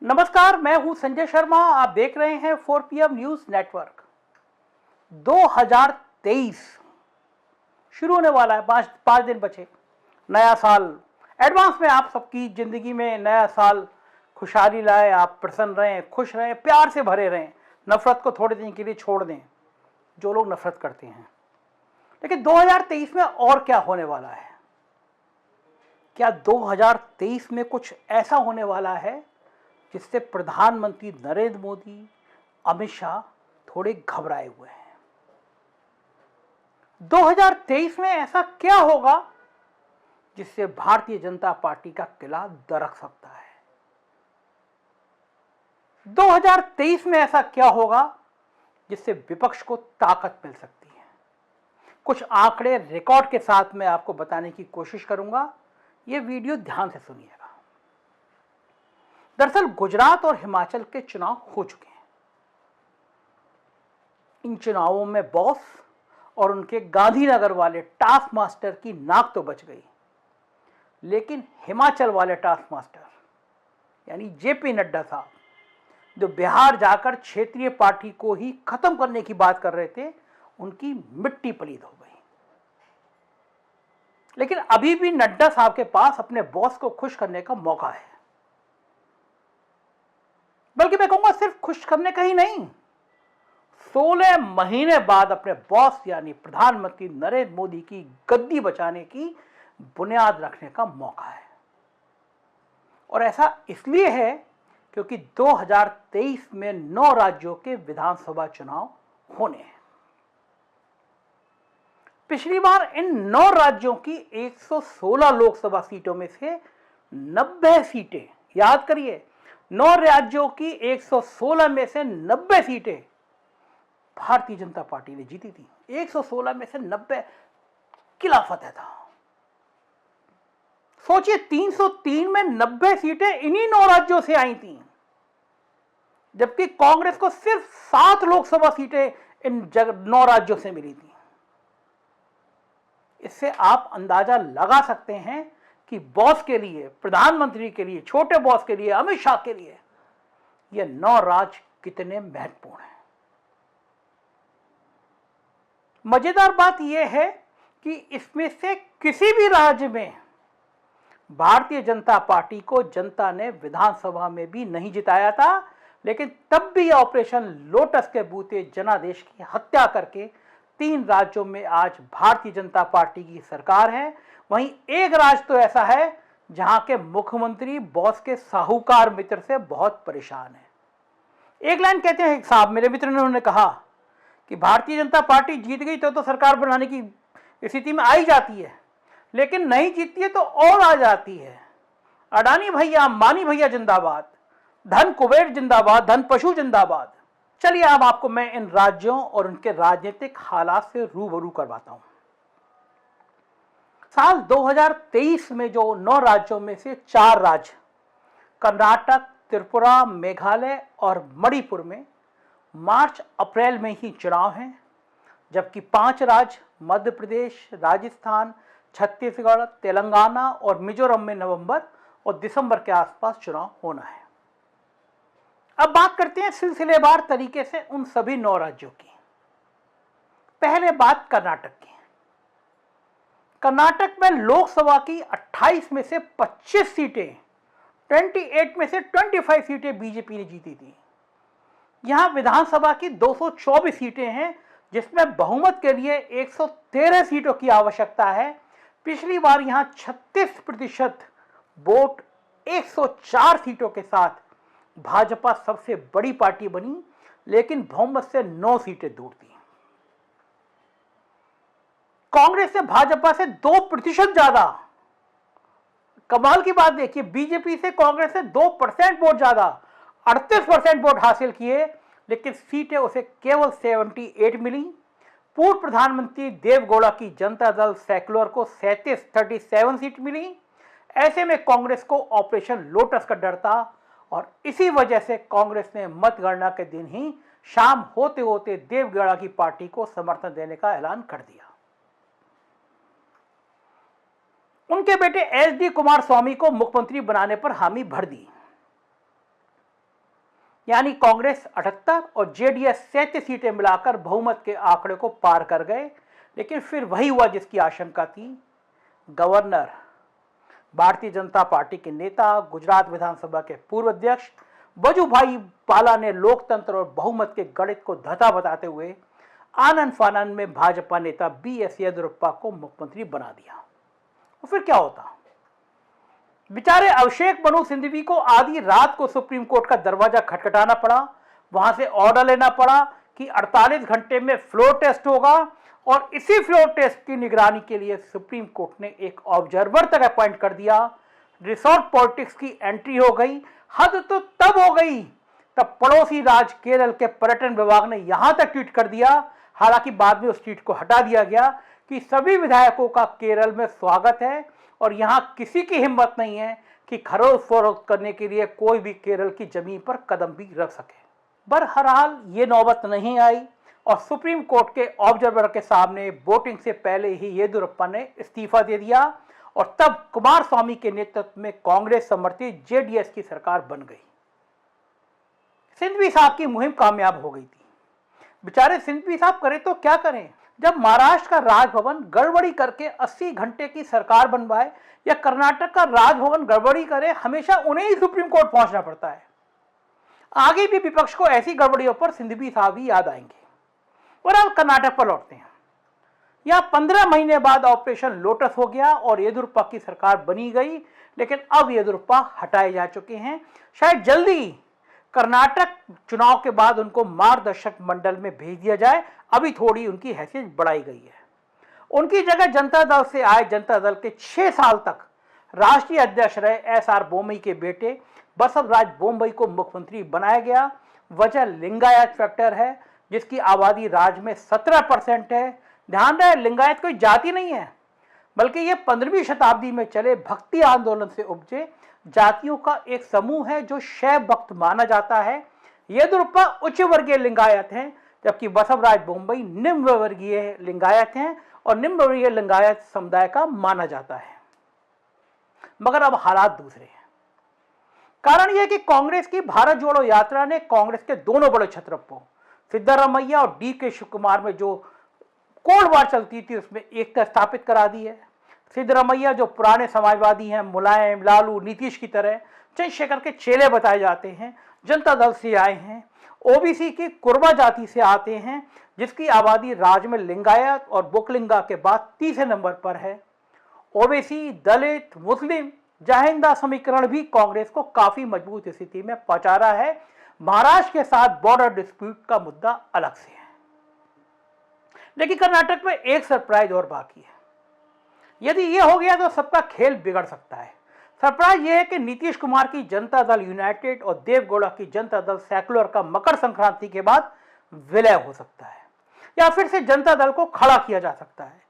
नमस्कार, मैं हूं संजय शर्मा। आप देख रहे हैं 4 PM न्यूज नेटवर्क। 2023 शुरू होने वाला है। पांच दिन बचे। नया साल एडवांस में आप सबकी जिंदगी में नया साल खुशहाली लाए। आप प्रसन्न रहें, खुश रहें, प्यार से भरे रहें। नफरत को थोड़े दिन के लिए छोड़ दें, जो लोग नफरत करते हैं। लेकिन 2023 में और क्या होने वाला है? क्या 2023 में कुछ ऐसा होने वाला है जिससे प्रधानमंत्री नरेंद्र मोदी, अमित शाह थोड़े घबराए हुए हैं? 2023 में ऐसा क्या होगा जिससे भारतीय जनता पार्टी का किला दरक सकता है? 2023 में ऐसा क्या होगा जिससे विपक्ष को ताकत मिल सकती है? कुछ आंकड़े रिकॉर्ड के साथ मैं आपको बताने की कोशिश करूंगा। यह वीडियो ध्यान से सुनिएगा। दरअसल गुजरात और हिमाचल के चुनाव हो चुके हैं। इन चुनावों में बॉस और उनके गांधीनगर वाले टास्क मास्टर की नाक तो बच गई, लेकिन हिमाचल वाले टास्क मास्टर यानी जेपी नड्डा साहब, जो बिहार जाकर क्षेत्रीय पार्टी को ही खत्म करने की बात कर रहे थे, उनकी मिट्टी पलीद हो गई। लेकिन अभी भी नड्डा साहब के पास अपने बॉस को खुश करने का मौका है। बल्कि मैं कहूंगा सिर्फ खुश करने का ही नहीं, 16 महीने बाद अपने बॉस यानी प्रधानमंत्री नरेंद्र मोदी की गद्दी बचाने की बुनियाद रखने का मौका है। और ऐसा इसलिए है क्योंकि 2023 में 9 राज्यों के विधानसभा चुनाव होने हैं। पिछली बार इन 9 राज्यों की 116 लोकसभा सीटों में से 90 सीटें, याद करिए, 9 राज्यों की 116 में से 90 सीटें भारतीय जनता पार्टी ने जीती थी। 116 में से 90 किला फतेह था। सोचिए, 303 में 90 सीटें इन्हीं 9 राज्यों से आई थी, जबकि कांग्रेस को सिर्फ 7 लोकसभा सीटें इन 9 राज्यों से मिली थी। इससे आप अंदाजा लगा सकते हैं कि बॉस के लिए, प्रधानमंत्री के लिए, छोटे बॉस के लिए, अमित शाह के लिए ये 9 राज्य कितने महत्वपूर्ण हैं। मजेदार बात यह है कि इसमें से किसी भी राज्य में भारतीय जनता पार्टी को जनता ने विधानसभा में भी नहीं जिताया था, लेकिन तब भी ऑपरेशन लोटस के बूते जनादेश की हत्या करके 3 राज्यों में आज भारतीय जनता पार्टी की सरकार है। वहीं एक राज्य तो ऐसा है जहां के मुख्यमंत्री बॉस के साहूकार मित्र से बहुत परेशान है। एक लाइन कहते हैं साहब, मेरे मित्र ने, उन्होंने कहा कि भारतीय जनता पार्टी जीत गई तो सरकार बनाने की स्थिति में आई जाती है, लेकिन नहीं जीतती है तो और आ जाती है। अडानी भैया, अंबानी भैया जिंदाबाद, धन कुबेर जिंदाबाद, धन पशु जिंदाबाद। चलिए अब आपको मैं इन राज्यों और उनके राजनीतिक हालात से रूबरू करवाता हूं। साल 2023 में जो 9 राज्यों में से 4 राज्य कर्नाटक, त्रिपुरा, मेघालय और मणिपुर में मार्च अप्रैल में ही चुनाव हैं, जबकि 5 राज्य मध्य प्रदेश, राजस्थान, छत्तीसगढ़, तेलंगाना और मिजोरम में नवंबर और दिसंबर के आसपास चुनाव होना है। अब बात करते हैं सिलसिलेवार तरीके से उन सभी 9 राज्यों की। पहले बात कर्नाटक की। कर्नाटक में लोकसभा की 28 में से 25 सीटें, 28 में से 25 सीटें बीजेपी ने जीती थी। यहां विधानसभा की 224 सीटें हैं, जिसमें बहुमत के लिए 113 सीटों की आवश्यकता है। पिछली बार यहां 36% वोट 104 सीटों के साथ भाजपा सबसे बड़ी पार्टी बनी, लेकिन बहुमत से 9 सीटें दूर थी। कांग्रेस ने भाजपा से 2% ज्यादा, कमाल की बात देखिए, बीजेपी से कांग्रेस ने 2% वोट ज्यादा, 38% वोट हासिल किए, लेकिन सीटें उसे केवल 78 मिली। पूर्व प्रधानमंत्री देवगौड़ा की जनता दल सेक्युलर को 37 सीट मिली। ऐसे में कांग्रेस को ऑपरेशन लोटस का डर था और इसी वजह से कांग्रेस ने मतगणना के दिन ही शाम होते होते देवगौड़ा की पार्टी को समर्थन देने का ऐलान कर दिया। उनके बेटे एच डी कुमारस्वामी को मुख्यमंत्री बनाने पर हामी भर दी। यानी कांग्रेस 78 और जेडीएस 37 सीटें मिलाकर बहुमत के आंकड़े को पार कर गए। लेकिन फिर वही हुआ जिसकी आशंका थी। गवर्नर, भारतीय जनता पार्टी के नेता, गुजरात विधानसभा के पूर्व अध्यक्ष वजुभाई वाला ने लोकतंत्र और बहुमत के गणित को धता बताते हुए आनन फानन में भाजपा नेता बीएस येदियुरप्पा को मुख्यमंत्री बना दिया। और फिर क्या होता? बेचारे अभिषेक मनु सिंघवी को आधी रात को सुप्रीम कोर्ट का दरवाजा खटखटाना पड़ा, वहां से ऑर्डर लेना पड़ा कि 48 घंटे में फ्लोर टेस्ट होगा। और इसी फ्लोर टेस्ट की निगरानी के लिए सुप्रीम कोर्ट ने एक ऑब्जर्वर तक अपॉइंट कर दिया। रिसोर्ट पॉलिटिक्स की एंट्री हो गई। हद तो तब हो गई तब पड़ोसी राज्य केरल के पर्यटन विभाग ने यहां तक ट्वीट कर दिया, हालांकि बाद में उस ट्वीट को हटा दिया गया, कि सभी विधायकों का केरल में स्वागत है और यहां किसी की हिम्मत नहीं है कि खरीद फरोख्त करने के लिए कोई भी केरल की जमीन पर कदम भी रख सके। बहरहाल ये नौबत नहीं आई और सुप्रीम कोर्ट के ऑब्जर्वर के सामने वोटिंग से पहले ही येदियुरप्पा ने इस्तीफा दे दिया और तब कुमारस्वामी के नेतृत्व में कांग्रेस समर्थित जेडीएस की सरकार बन गई। सिंघवी साहब की मुहिम कामयाब हो गई थी। बेचारे सिंघवी साहब करें तो क्या करें, जब महाराष्ट्र का राजभवन गड़बड़ी करके 80 घंटे की सरकार बनवाए या कर्नाटक का राजभवन गड़बड़ी करे, हमेशा उन्हें ही सुप्रीम कोर्ट पहुंचना पड़ता है। आगे भी विपक्ष को ऐसी गड़बड़ियों पर सिंघवी साहब ही याद आएंगे। और अब कर्नाटक पर लौटते हैं। यहां 15 महीने बाद ऑपरेशन लोटस हो गया और येदियुरप्पा की सरकार बनी गई, लेकिन अब येदियुरप्पा हटाए जा चुके हैं। शायद जल्दी कर्नाटक चुनाव के बाद उनको मार्गदर्शक मंडल में भेज दिया जाए। अभी थोड़ी उनकी हैसियत बढ़ाई गई है। उनकी जगह जनता दल से आए जनता दल के 6 साल तक राष्ट्रीय अध्यक्ष रहे एसआर बोम्मई के बेटे बसवराज बोम्मई को मुख्यमंत्री बनाया गया। वजह लिंगायत फैक्टर है, जिसकी आबादी राज्य में 17% है। ध्यान रहे, लिंगायत कोई जाति नहीं है, बल्कि यह 15वीं शताब्दी में चले भक्ति आंदोलन से उपजे जातियों का एक समूह है जो शैव भक्त माना जाता है। येदियुरप्पा उच्च वर्गीय लिंगायत हैं, जबकि बसवराज बोम्मई निम्न वर्गीय लिंगायत हैं और निम्न वर्गीय लिंगायत समुदाय का माना जाता है। मगर अब हालात दूसरे हैं। कारण यह कि कांग्रेस की भारत जोड़ो यात्रा ने कांग्रेस के दोनों बड़े छत्रपों सिद्धरामैया और डीके शिवकुमार में जो कोल्ड वार चलती थी उसमें एकता स्थापित करा दी है। सिद्धरामैया जो पुराने समाजवादी हैं, मुलायम, लालू, नीतीश की तरह चंद्रशेखर के चेले बताए जाते हैं, जनता दल से आए हैं। ओबीसी की कुर्बा जाति से आते हैं, जिसकी आबादी राज्य में लिंगायत और बुकलिंगा के बाद तीसरे नंबर पर है। ओबीसी, दलित, मुस्लिम जाहिंदा समीकरण भी कांग्रेस को काफी मजबूत स्थिति में पहुंचा रहा है। महाराष्ट्र के साथ बॉर्डर डिस्प्यूट का मुद्दा अलग से है। लेकिन कर्नाटक में एक सरप्राइज और बाकी है। यदि यह हो गया तो सबका खेल बिगड़ सकता है। सरप्राइज यह है कि नीतीश कुमार की जनता दल यूनाइटेड और देवगौड़ा की जनता दल सेकुलर का मकर संक्रांति के बाद विलय हो सकता है या फिर से जनता दल को खड़ा किया जा सकता है।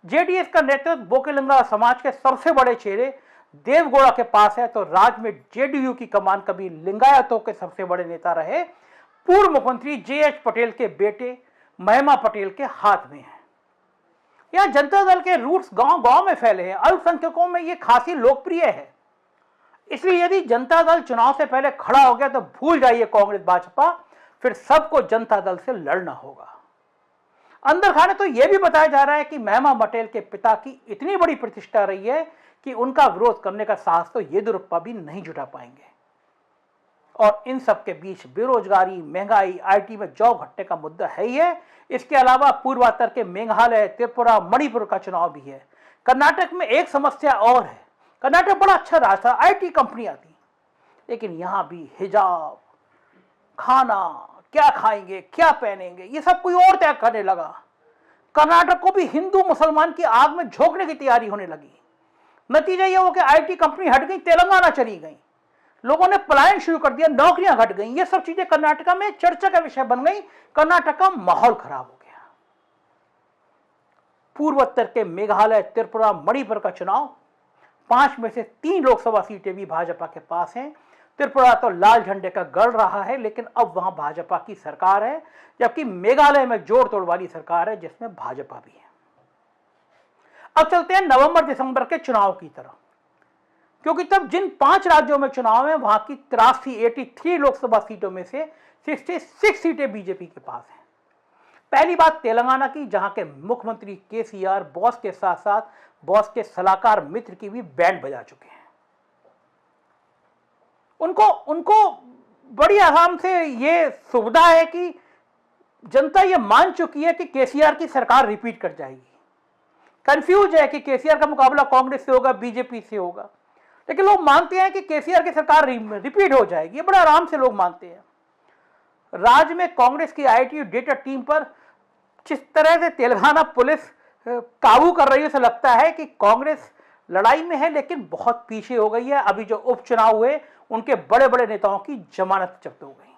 जेडीएस का नेतृत्व बोकलिंगा समाज के सबसे बड़े चेहरे देवगौड़ा के पास है, तो राज्य में जेडीयू की कमान कभी लिंगायतों के सबसे बड़े नेता रहे पूर्व मुख्यमंत्री जेएच पटेल के बेटे महिमा पटेल के हाथ में है। यह जनता दल के रूट्स गांव-गांव में फैले हैं। अल्पसंख्यकों में यह खासी लोकप्रिय है। इसलिए यदि जनता दल चुनाव से पहले खड़ा हो गया तो भूल जाइए कांग्रेस भाजपा, फिर सबको जनता दल से लड़ना होगा। अंदर खाने तो यह भी बताया जा रहा है कि महिमा पटेल के पिता की इतनी बड़ी प्रतिष्ठा रही है कि उनका विरोध करने का साहस तो येदियुरप्पा भी नहीं जुटा पाएंगे। और इन सब के बीच बेरोजगारी, महंगाई, आईटी में जॉब घटने का मुद्दा है ही है। इसके अलावा पूर्वोत्तर के मेघालय, त्रिपुरा, मणिपुर का चुनाव भी है। कर्नाटक में एक समस्या और है। कर्नाटक बड़ा अच्छा राज्य था, आईटी कंपनियां थी, लेकिन यहां भी हिजाब, खाना, क्या खाएंगे, क्या पहनेंगे, ये सब कोई और तय करने लगा। कर्नाटक को भी हिंदू मुसलमान की आग में झोंकने की तैयारी होने लगी। नतीजा यह हो कि आईटी कंपनी हट गई, तेलंगाना चली गई, लोगों ने पलायन शुरू कर दिया, नौकरियां घट गई। ये सब चीजें कर्नाटक में चर्चा का विषय बन गई। कर्नाटक का माहौल खराब हो गया। पूर्वोत्तर के मेघालय, त्रिपुरा, मणिपुर का चुनाव 5 में से 3 लोकसभा सीटें भी भाजपा के पास हैं। त्रिपुरा तो लाल झंडे का गढ़ रहा है, लेकिन अब वहां भाजपा की सरकार है, जबकि मेघालय में जोड़ तोड़ वाली सरकार है जिसमें भाजपा भी है। अब चलते हैं नवंबर दिसंबर के चुनाव की तरफ, क्योंकि तब जिन 5 राज्यों में चुनाव है वहां की 83 लोकसभा सीटों में से 66 सीटें बीजेपी के पास हैं। पहली बात तेलंगाना की, जहां के मुख्यमंत्री केसीआर बॉस के साथ साथ बॉस के सलाहकार मित्र की भी बैंड बजा चुके हैं। उनको बड़ी आराम से ये सुविधा है कि जनता ये मान चुकी है कि केसीआर की सरकार रिपीट कर जाएगी। कंफ्यूज है कि केसीआर का मुकाबला कांग्रेस से होगा, बीजेपी से होगा, लेकिन लोग मानते हैं कि केसीआर की सरकार रिपीट हो जाएगी। बड़ा आराम से लोग मानते हैं। राज्य में कांग्रेस की आईटी डेटा टीम पर जिस तरह से तेलंगाना पुलिस काबू कर रही है, उसे लगता है कि कांग्रेस लड़ाई में है लेकिन बहुत पीछे हो गई है। अभी जो उपचुनाव हुए उनके बड़े बड़े नेताओं की जमानत जब्त हो गई।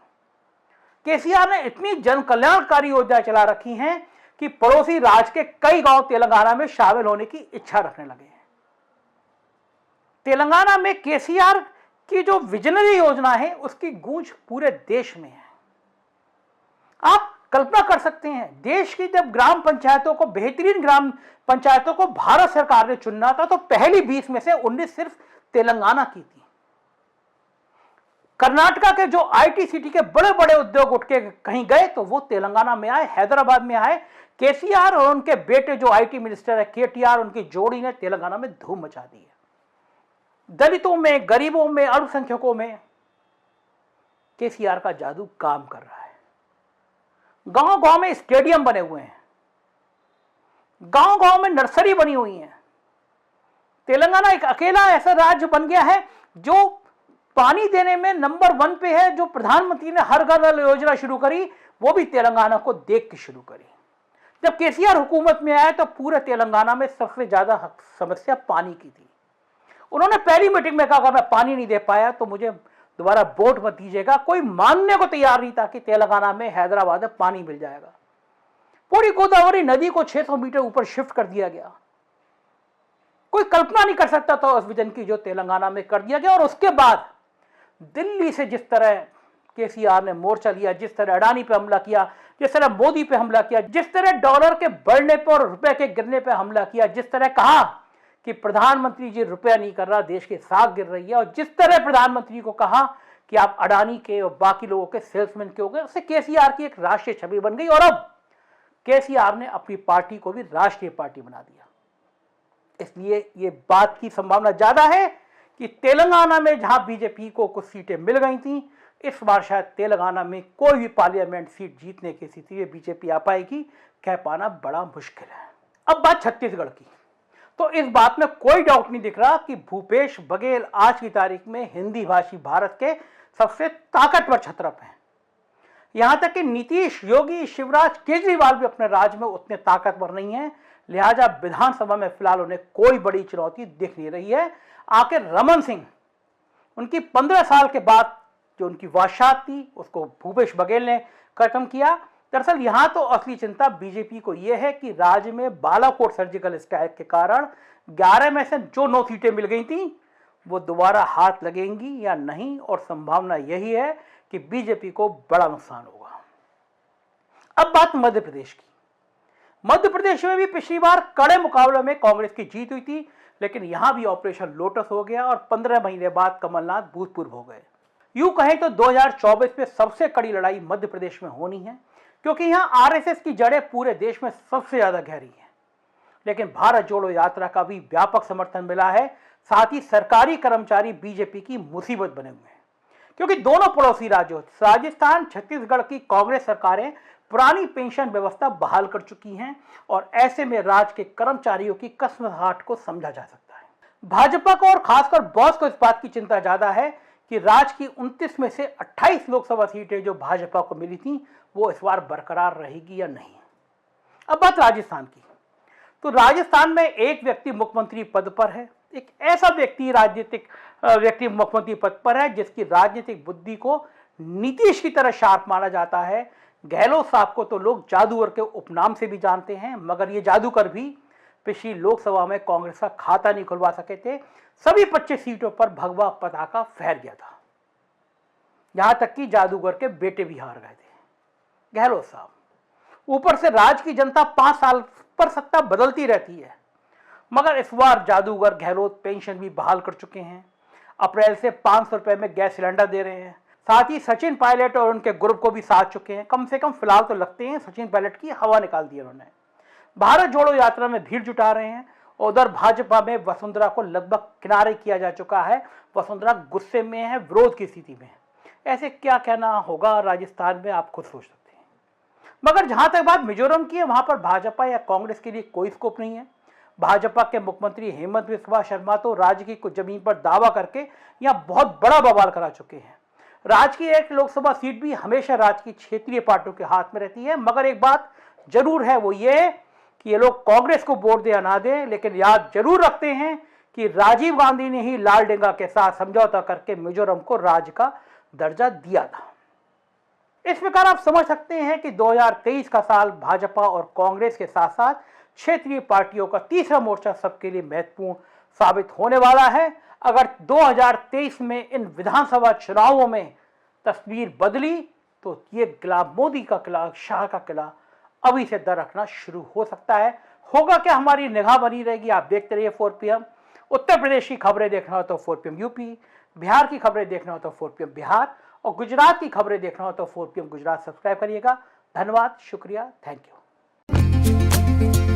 केसीआर ने इतनी जन कल्याणकारी योजनाएं चला रखी हैं कि पड़ोसी राज्य के कई गांव तेलंगाना में शामिल होने की इच्छा रखने लगे हैं। तेलंगाना में केसीआर की जो विजनरी योजना है उसकी गूंज पूरे देश में है। आप कल्पना कर सकते हैं, देश की जब ग्राम पंचायतों को, बेहतरीन ग्राम पंचायतों को भारत सरकार ने चुनना था तो पहली 20 में से 19 सिर्फ तेलंगाना की थी। कर्नाटका के जो आईटी सिटी के बड़े बड़े उद्योग उठ के कहीं गए तो वो तेलंगाना में आए, हैदराबाद में आए। केसीआर और उनके बेटे जो आईटी मिनिस्टर है केटीआर, उनकी जोड़ी ने तेलंगाना में धूम मचा दी है। दलितों में, गरीबों में, अल्पसंख्यकों में केसीआर का जादू काम कर रहा है। गांव गांव में स्टेडियम बने हुए हैं, गांव गांव में नर्सरी बनी हुई है। तेलंगाना एक अकेला ऐसा राज्य बन गया है जो पानी देने में नंबर 1 पे है। जो प्रधानमंत्री ने हर घर नल योजना शुरू करी वो भी तेलंगाना को देख के शुरू करी। जब केसीआर हुकूमत में आया तो पूरे तेलंगाना में सबसे ज्यादा समस्या पानी की थी। उन्होंने पहली मीटिंग में कहा अगर मैं पानी नहीं दे पाया तो मुझे दोबारा वोट मत दीजिएगा। कोई मानने को तैयार नहीं था कि तेलंगाना में, हैदराबाद में पानी मिल जाएगा। पूरी गोदावरी नदी को 600 मीटर ऊपर शिफ्ट कर दिया गया। कोई कल्पना नहीं कर सकता था उस विजन की जो तेलंगाना में कर दिया गया। और उसके बाद दिल्ली से जिस तरह केसीआर ने मोर्चा लिया, जिस तरह अडानी पे हमला किया, जिस तरह मोदी पे हमला किया, जिस तरह डॉलर के बढ़ने पर और रुपए के गिरने पे हमला किया, जिस तरह कहा कि प्रधानमंत्री जी रुपया नहीं कर रहा, देश की साख गिर रही है, और जिस तरह प्रधानमंत्री को कहा कि आप अडानी के और बाकी लोगों के सेल्समैन के हो गए, उससे केसीआर की एक राष्ट्रीय छवि बन गई। और अब केसीआर ने अपनी पार्टी को भी राष्ट्रीय पार्टी बना दिया। इसलिए ये बात की संभावना ज्यादा है कि तेलंगाना में जहां बीजेपी को कुछ सीटें मिल गई थी, इस बार शायद तेलंगाना में कोई भी पार्लियामेंट सीट जीतने की स्थिति में बीजेपी आ पाएगी, कह पाना बड़ा मुश्किल है। अब बात छत्तीसगढ़ की, तो इस बात में कोई डाउट नहीं दिख रहा कि भूपेश बघेल आज की तारीख में हिंदी भाषी भारत के सबसे ताकतवर छत्रप हैं। यहां तक कि नीतीश, योगी, शिवराज, केजरीवाल भी अपने राज्य में उतने ताकतवर नहीं है। लिहाजा विधानसभा में फिलहाल उन्हें कोई बड़ी चुनौती दिख नहीं रही है। आखिर रमन सिंह, उनकी 15 साल के बाद जो उनकी वाशात थी उसको भूपेश बघेल ने खत्म किया। दरअसल यहां तो असली चिंता बीजेपी को यह है कि राज्य में बालाकोट सर्जिकल स्ट्राइक के कारण 11 में से जो 9 सीटें मिल गई थी वो दोबारा हाथ लगेंगी या नहीं, और संभावना यही है कि बीजेपी को बड़ा नुकसान होगा। अब बात मध्य प्रदेश की। मध्य प्रदेश में भी पिछली बार कड़े मुकाबले में कांग्रेस की जीत हुई थी, लेकिन यहां भी ऑपरेशन लोटस हो गया और 15 महीने बाद कमलनाथ भूतपूर्व हो गए। यूं कहें तो 2024 में सबसे कड़ी लड़ाई मध्य प्रदेश में होनी है, क्योंकि यहां आरएसएस की जड़ें पूरे देश में सबसे ज्यादा गहरी हैं। लेकिन भारत जोड़ो यात्रा का भी व्यापक समर्थन मिला है। साथ ही सरकारी कर्मचारी बीजेपी की मुसीबत बने हुए हैं, क्योंकि दोनों पड़ोसी राज्यों राजस्थान, छत्तीसगढ़ की कांग्रेस सरकारें पुरानी पेंशन व्यवस्था बहाल कर चुकी हैं, और ऐसे में राज्य के कर्मचारियों की कसमसाहट को समझा जा सकता है। भाजपा को और खासकर बॉस को इस बात की चिंता ज्यादा है कि राज्य की 29 में से 28 लोकसभा सीटें जो भाजपा को मिली थी वो इस बार बरकरार रहेगी या नहीं। अब बात राजस्थान की, तो राजस्थान में एक व्यक्ति मुख्यमंत्री पद पर है। एक ऐसा व्यक्ति मुख्यमंत्री पद पर है जिसकी राजनीतिक बुद्धि को नीतीश की तरह शार्प माना जाता है। गहलोत साहब को तो लोग जादूगर के उपनाम से भी जानते हैं, मगर ये जादूगर भी पिछली लोकसभा में कांग्रेस का खाता नहीं खुलवा सके थे। सभी 25 सीटों पर भगवा पताका फहर गया था, यहां तक कि जादूगर के बेटे भी हार गए थे, गहलोत साहब। ऊपर से राज्य की जनता 5 साल पर सत्ता बदलती रहती है, मगर इस बार जादूगर गहलोत पेंशन भी बहाल कर चुके हैं। अप्रैल से 500 रुपए में गैस सिलेंडर दे रहे हैं। साथ ही सचिन पायलट और उनके ग्रुप को भी साथ चुके हैं। कम से कम फिलहाल तो लगते हैं सचिन पायलट की हवा निकाल दी उन्होंने। भारत जोड़ो यात्रा में भीड़ जुटा रहे हैं। उधर भाजपा में वसुंधरा को लगभग किनारे किया जा चुका है। वसुंधरा गुस्से में है, विरोध की स्थिति में है। ऐसे क्या कहना होगा राजस्थान में, आप खुद सोच सकते हैं। मगर जहां तक बात मिजोरम की है, वहां पर भाजपा या कांग्रेस के लिए कोई स्कोप नहीं है। भाजपा के मुख्यमंत्री हेमंत बिस्वा शर्मा तो राज्य की कुछ जमीन पर दावा करके यहां बहुत बड़ा बवाल करा चुके हैं। राज्य की एक लोकसभा सीट भी हमेशा राज्य की क्षेत्रीय पार्टियों के हाथ में रहती है। मगर एक बात जरूर है, वो ये कि ये लोग कांग्रेस को वोट दे या ना दे, लेकिन याद जरूर रखते हैं कि राजीव गांधी ने ही लालडेंगा के साथ समझौता करके मिजोरम को राज्य का दर्जा दिया था। इस प्रकार आप समझ सकते हैं कि 2023 का साल भाजपा और कांग्रेस के साथ साथ क्षेत्रीय पार्टियों का तीसरा मोर्चा सबके लिए महत्वपूर्ण साबित होने वाला है। अगर 2023 में इन विधानसभा चुनावों में तस्वीर बदली तो ये किला मोदी का किला, शाह का किला अभी से दरकना शुरू हो सकता है। होगा क्या, हमारी निगाह बनी रहेगी। आप देखते रहिए 4 PM। उत्तर प्रदेश की खबरें देखना हो तो 4 PM यूपी, बिहार की खबरें देखना हो तो 4 PM बिहार, और गुजरात की खबरें देखना हो तो 4 PM गुजरात सब्सक्राइब करिएगा। धन्यवाद, शुक्रिया, थैंक यू।